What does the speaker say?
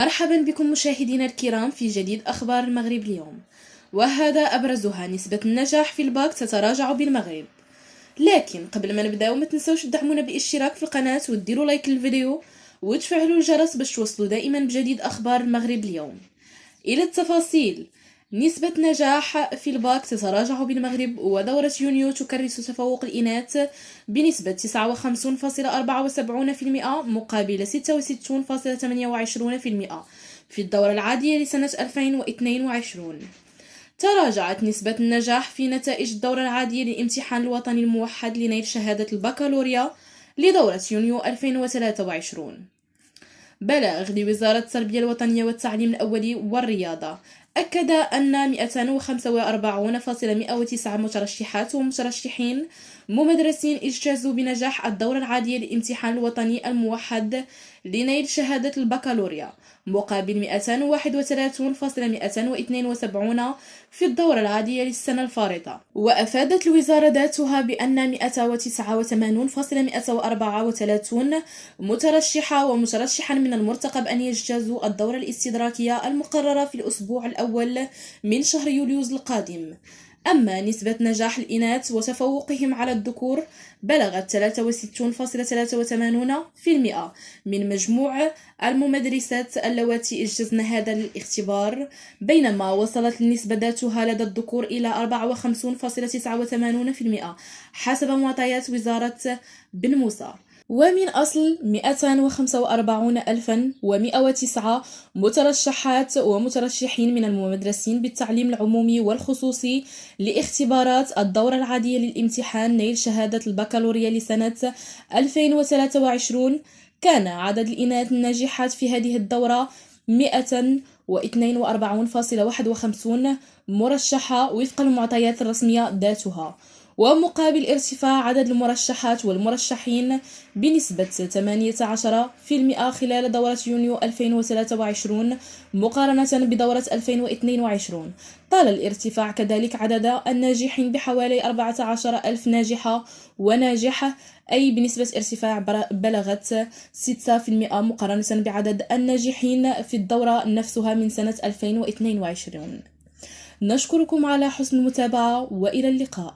مرحبا بكم مشاهدينا الكرام في جديد أخبار المغرب اليوم، وهذا أبرزها: نسبة النجاح في الباك تتراجع بالمغرب. لكن قبل ما نبداو ما تنسوش تدعمونا بالاشتراك في القناة وتديروا لايك للفيديو وتفعلوا الجرس باش توصلوا دائما بجديد أخبار المغرب اليوم. إلى التفاصيل: نسبة نجاح في الباك تتراجع بالمغرب، ودورة يونيو تكرس تفوق الإناث بنسبة 59.74% مقابل 66.28% في الدورة العادية لسنة 2022. تراجعت نسبة النجاح في نتائج الدورة العادية للامتحان الوطني الموحد لنيل شهادة البكالوريا لدورة يونيو 2023. بلاغ لوزارة التربية الوطنية والتعليم الأولي والرياضة أكد أن 245.109 مترشحات ومترشحين ممدرسين اجتازوا بنجاح الدورة العادية للامتحان الوطني الموحد لنيل شهادة البكالوريا مقابل 231.272 في الدورة العادية للسنة الفارطة. وأفادت الوزارة ذاتها بأن 189.134 مترشحة ومترشحا من المرتقب أن يجتازوا الدورة الاستدراكية المقررة في الأسبوع الأول من شهر يوليوز القادم. أما نسبة نجاح الإناث وتفوقهم على الذكور بلغت 63.83% من مجموع الممدرسات اللواتي اجتزن هذا الاختبار، بينما وصلت النسبة ذاتها لدى الذكور إلى 54.89% حسب معطيات وزارة بن موسى. ومن أصل 245,109 مترشحات ومترشحين من الممدرسين بالتعليم العمومي والخصوصي لاختبارات الدورة العادية للامتحان نيل شهادة البكالوريا لسنة 2023، كان عدد الإناث الناجحات في هذه الدورة 242.51 مرشحة وفق المعطيات الرسمية ذاتها، ومقابل ارتفاع عدد المرشحات والمرشحين بنسبة 18% خلال دورة يونيو 2023 مقارنة بدورة 2022. طال الارتفاع كذلك عدد الناجحين بحوالي 14,000 ناجحة وناجح، أي بنسبة ارتفاع بلغت 6% مقارنة بعدد الناجحين في الدورة نفسها من سنة 2022. نشكركم على حسن المتابعة، وإلى اللقاء.